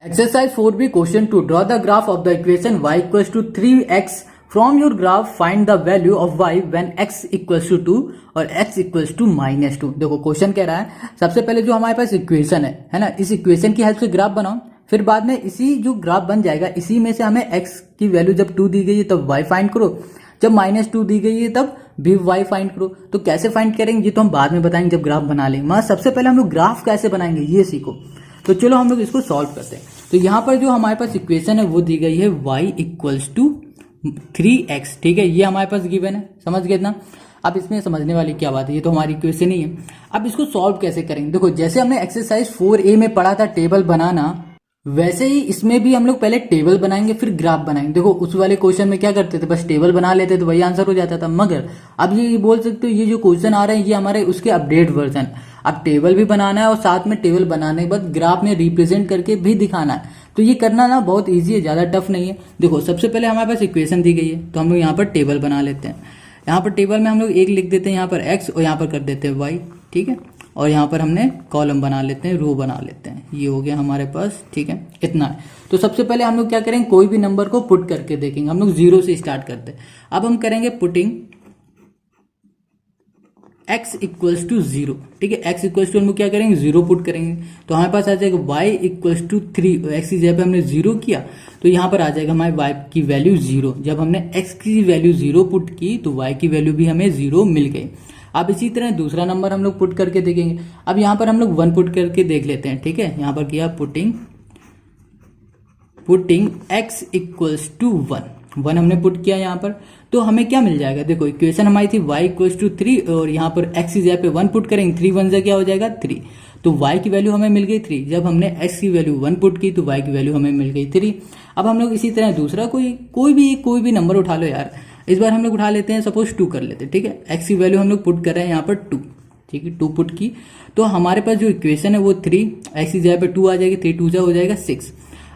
Exercise 4b question 2. Draw the graph of the equation y equals to 3x. From your graph find the value of y when x equals to 2 और x equals to -2. देखो question कह रहा है सबसे पहले जो हमारे पास equation है ना, इस इक्वेशन की हेल्प से ग्राफ बनाओ, फिर बाद में इसी जो ग्राफ बन जाएगा इसी में से हमें x की वैल्यू जब 2 दी गई है तब y फाइंड करो, जब -2 दी गई है तब भी y फाइंड करो। तो कैसे फाइंड करेंगे ये तो हम बाद में बताएंगे जब ग्राफ बना लेंगे, मगर सबसे पहले हम लोग ग्राफ कैसे बनाएंगे ये सीखो। तो चलो हम लोग इसको सॉल्व करते हैं। तो यहाँ पर जो हमारे पास इक्वेशन है वो दी गई है y इक्वल्स टू 3x, ठीक है, ये हमारे पास गिवन है, समझ गए ना। अब इसमें समझने वाली क्या बात है, ये तो हमारी इक्वेशन ही है। अब इसको सॉल्व कैसे करेंगे, देखो जैसे हमने एक्सरसाइज 4a में पढ़ा था टेबल बनाना, वैसे ही इसमें भी हम लोग पहले टेबल बनाएंगे फिर ग्राफ बनाएंगे। देखो उस वाले क्वेश्चन में क्या करते थे, बस टेबल बना लेते तो वही आंसर हो जाता था, मगर अब ये बोल सकते हो ये जो क्वेश्चन आ रहे हैं ये हमारे उसके अपडेट वर्जन। अब टेबल भी बनाना है और साथ में टेबल बनाने के बाद ग्राफ में रिप्रेजेंट करके भी दिखाना है। तो ये करना ना बहुत ईजी है, ज्यादा टफ नहीं है। देखो सबसे पहले हमारे पास इक्वेशन दी गई है तो हम लोग यहाँ पर टेबल बना लेते हैं। यहाँ पर टेबल में हम लोग एक लिख देते हैं यहाँ पर x और यहाँ पर कर देते हैं y, ठीक है, और यहाँ पर हमने कॉलम बना लेते हैं, रो बना लेते हैं, ये हो गया हमारे पास, ठीक है, इतना है। तो सबसे पहले हम लोग क्या करेंगे, कोई भी नंबर को पुट करके देखेंगे। हम लोग 0 से स्टार्ट करते हैं। अब हम करेंगे पुटिंग x इक्वल्स टू 0, ठीक है, x इक्वल्स टू हम लोग क्या करेंगे 0 पुट करेंगे तो हमारे पास आ जाएगा y इक्वल्स टू 3। x की जगह पे हमने 0 किया तो यहाँ पर आ जाएगा हमारे y की वैल्यू 0। जब हमने x की वैल्यू 0 पुट की तो y की वैल्यू भी हमें 0 मिल गई। अब इसी तरह दूसरा नंबर हम लोग पुट करके देखेंगे। अब यहाँ पर हम लोग 1 पुट करके देख लेते हैं, ठीक है, यहाँ पर किया पुटिंग x इक्वल्स टू 1 हमने पुट किया यहाँ पर, तो हमें क्या मिल जाएगा, देखो इक्वेशन हमारी थी y इक्वल्स टू 3 और यहाँ पर x की जगह पे 1 पुट करेंगे, 3 1 से क्या हो जाएगा 3, तो y की वैल्यू हमें मिल गई 3। जब हमने x की वैल्यू 1 पुट की तो y की वैल्यू हमें मिल गई 3। अब हम लोग इसी तरह दूसरा कोई भी नंबर उठा लो यार, इस बार हम लोग उठा लेते हैं, सपोज 2 कर लेते हैं, ठीक है, x की वैल्यू हम लोग पुट कर रहे हैं यहाँ पर 2, ठीक है, 2 पुट की तो हमारे पास जो इक्वेशन है वो 3, x की जगह पे 2 आ जाएगी, 3 2 हो जाएगा 6।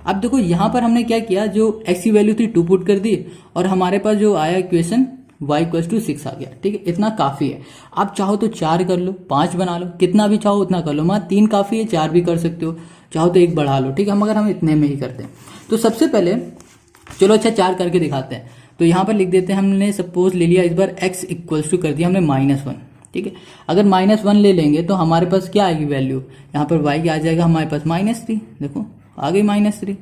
अब देखो यहाँ पर हमने क्या किया, जो x की वैल्यू थी 2 पुट कर दी और हमारे पास जो आया इक्वेशन y इक्वल्स टू 6 आ गया, ठीक है, इतना काफी है। आप चाहो तो 4 कर लो, 5 बना लो, कितना भी चाहो उतना कर लो, मगर 3 काफी है, 4 भी कर सकते हो, चाहो तो 1 बढ़ा लो, ठीक है, मगर हम इतने में ही करते हैं। तो सबसे पहले चलो अच्छा 4 करके दिखाते हैं। तो यहाँ पर लिख देते हैं, हमने सपोज ले लिया इस बार x इक्वल्स टू कर दिया हमने -1, ठीक है। अगर -1 ले लेंगे तो हमारे पास क्या आएगी वैल्यू, यहाँ पर y की आ जाएगा हमारे पास -3, देखो आ गई -3,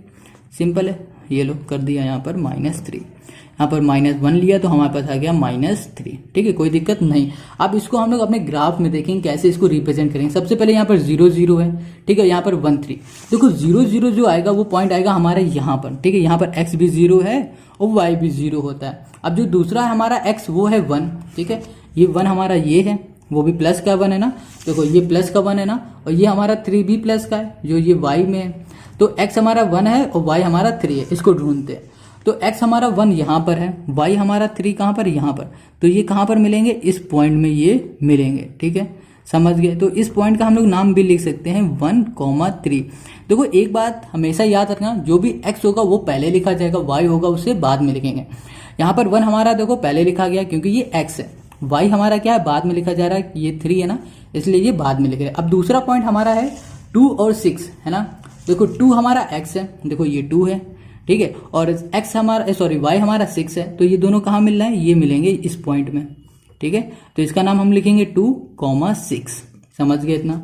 सिंपल है, ये लो कर दिया यहाँ पर -3, यहाँ पर -1 लिया तो हमारे पास आ गया -3, ठीक है, कोई दिक्कत नहीं। अब इसको हम लोग अपने ग्राफ में देखेंगे कैसे इसको रिप्रेजेंट करेंगे। सबसे पहले यहाँ पर 0 0 है, ठीक है, यहाँ पर 1 3, देखो 0 0 जो आएगा वो पॉइंट आएगा हमारे यहाँ पर, ठीक है, यहाँ पर x भी 0 है और y भी 0 होता है। अब जो दूसरा है हमारा x वो है 1, ठीक है, ये 1 हमारा ये है, वो भी प्लस का 1 है ना, देखो ये प्लस का 1 है ना, और ये हमारा 3 भी प्लस का है जो ये y में है। तो x हमारा 1 है और y हमारा 3 है, इसको ढूंढते हैं। तो x हमारा 1 यहाँ पर है, y हमारा 3 कहाँ पर, यहाँ पर, तो ये कहाँ पर मिलेंगे, इस पॉइंट में ये मिलेंगे, ठीक है, समझ गए। तो इस पॉइंट का हम लोग नाम भी लिख सकते हैं 1,3। देखो एक बात हमेशा याद रखना, जो भी x होगा वो पहले लिखा जाएगा, y होगा उसे बाद में लिखेंगे। यहाँ पर 1 हमारा देखो पहले लिखा गया क्योंकि ये x है, y हमारा क्या है बाद में लिखा जा रहा है, ये 3 है ना, इसलिए ये बाद में लिख रहे हैं। अब दूसरा पॉइंट हमारा है 2 और 6 है ना, देखो 2 हमारा x है, देखो ये 2 है, ठीक है, और x हमारा y हमारा 6 है, तो ये दोनों कहाँ मिल रहे हैं, ये मिलेंगे इस पॉइंट में, ठीक है। तो इसका नाम हम लिखेंगे 2,6, समझ गए इतना।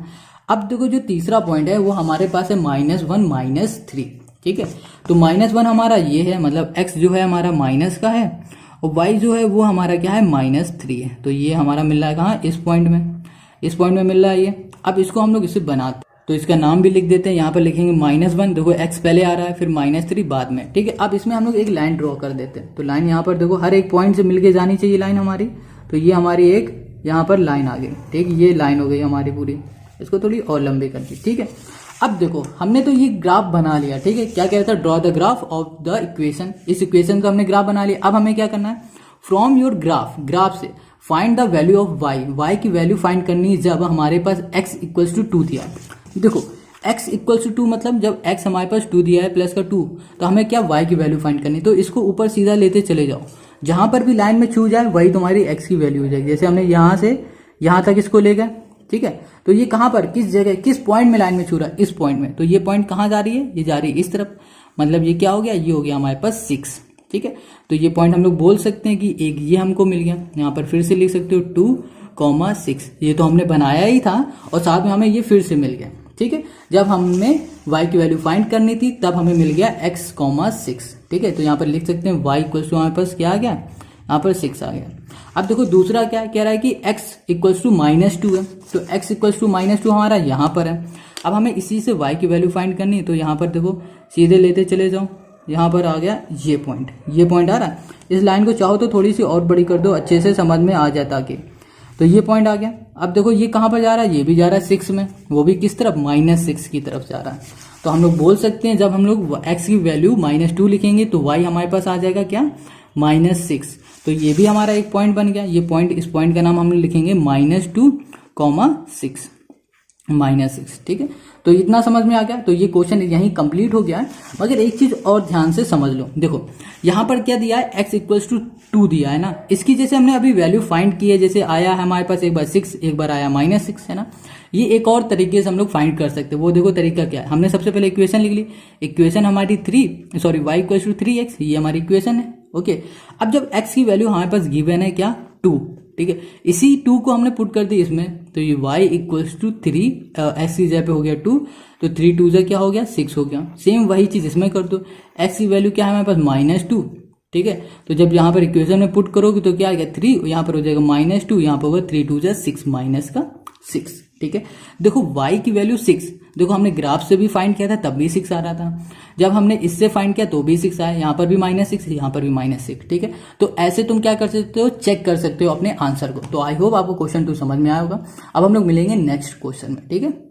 अब देखो जो तीसरा पॉइंट है वो हमारे पास है -1 -3, ठीक है, तो -1 हमारा ये है, मतलब x जो है हमारा माइनस का है और y जो है वो हमारा क्या है -3 है, तो ये हमारा मिल रहा है कहाँ, इस पॉइंट में मिल रहा है ये। अब इसको हम लोग इसे बनाते, तो इसका नाम भी लिख देते हैं, यहाँ पर लिखेंगे -1, देखो x पहले आ रहा है फिर -3 बाद में, ठीक है। अब इसमें हम लोग एक लाइन ड्रॉ कर देते हैं, तो लाइन यहाँ पर देखो हर एक पॉइंट से मिलके जानी चाहिए लाइन हमारी, तो ये हमारी एक यहाँ पर लाइन आ गई, ठीक, ये लाइन हो गई हमारी पूरी, इसको थोड़ी और लंबी कर दी, ठीक है। अब देखो हमने तो ये ग्राफ बना लिया, ठीक है, क्या कहता है, draw the graph of the equation, इस इक्वेशन का हमने ग्राफ बना लिया। अब हमें क्या करना है, फ्रॉम योर ग्राफ से find the value of y की वैल्यू फाइंड करनी है जब हमारे पास x इक्वल्स टू 2 दिया है। देखो x इक्वल्स टू 2 मतलब जब x हमारे पास 2 दिया है प्लस का 2, तो हमें क्या y की वैल्यू फाइंड करनी है, तो इसको ऊपर सीधा लेते चले जाओ, जहां पर भी लाइन में छू जाए वही तुम्हारी x की वैल्यू हो जाएगी। जैसे हमने यहाँ से यहाँ तक इसको ले गए, ठीक है। तो ये कहाँ पर, किस जगह, किस पॉइंट में लाइन में छू रहा है, इस पॉइंट में। तो ये पॉइंट कहाँ जा रही है, ये जा रही है इस तरफ, मतलब ये क्या हो गया, ये हो गया हमारे पास 6, ठीक है। तो ये पॉइंट हम लोग बोल सकते हैं कि एक ये हमको मिल गया। यहाँ पर फिर से लिख सकते हो 2,6, ये तो हमने बनाया ही था और साथ में हमें ये फिर से मिल गया, ठीक है। जब हमें y की वैल्यू फाइंड करनी थी तब हमें मिल गया x, 6, ठीक है। तो यहाँ पर लिख सकते हैं y इक्वल टू हमारे पास क्या आ गया, यहाँ पर 6 आ गया। अब देखो दूसरा क्या कह रहा है कि x इक्वल्स टू -2 है, तो x इक्वल्स टू -2 हमारा यहाँ पर है। अब हमें इसी से y की वैल्यू फाइंड करनी है, तो यहाँ पर देखो सीधे लेते चले जाओ, यहाँ पर आ गया ये पॉइंट आ रहा है। इस लाइन को चाहो तो थोड़ी सी और बड़ी कर दो, अच्छे से समझ में आ जाता कि, तो ये पॉइंट आ गया। अब देखो ये कहाँ पर जा रहा है, ये भी जा रहा है 6 में, वो भी किस तरफ, -6 की तरफ जा रहा है। तो हम लोग बोल सकते हैं जब हम लोग x की वैल्यू -2 लिखेंगे तो y हमारे पास आ जाएगा क्या, -6। तो ये भी हमारा एक पॉइंट बन गया। ये पॉइंट, इस पॉइंट का नाम हम लिखेंगे -2,6, -6, ठीक है। तो इतना समझ में आ गया। तो ये क्वेश्चन यहीं कंप्लीट हो गया है। मगर एक चीज और ध्यान से समझ लो, देखो यहाँ पर क्या दिया है, x इक्वल्स टू 2 दिया है ना, इसकी जैसे हमने अभी वैल्यू फाइंड की है, जैसे आया है हमारे पास एक बार 6, एक बार आया -6, है ना। ये एक और तरीके से हम लोग फाइंड कर सकते हैं। वो देखो तरीका क्या है, हमने सबसे पहले इक्वेशन लिख ली, इक्वेशन हमारी y इक्वल्स टू 3x, ये हमारी इक्वेशन है, ओके। अब जब x की वैल्यू हमारे पास गिवन है क्या, 2, ठीक है। इसी 2 को हमने पुट कर दी इसमें, तो ये y इक्वल्स टू 3, x की जगह पे हो गया 2, तो 3 2 से क्या हो गया, 6 हो गया। सेम वही चीज इसमें कर दो, x की वैल्यू क्या है हमारे पास, -2, ठीक है। तो जब यहाँ पर इक्वेशन में पुट करोगे तो क्या आ गया, 3, यहाँ पर हो जाएगा -2, यहाँ पर होगा 3 2 से 6, -6, ठीक है। देखो y की वैल्यू 6, देखो हमने ग्राफ से भी फाइंड किया था तब भी 6 आ रहा था, जब हमने इससे फाइंड किया तो भी 6 आया, यहाँ पर भी -6, यहाँ पर भी -6, ठीक है। तो ऐसे तुम क्या कर सकते हो, चेक कर सकते हो अपने आंसर को। तो आई होप आपको क्वेश्चन 2 समझ में आया होगा। अब हम लोग मिलेंगे नेक्स्ट क्वेश्चन में, ठीक है।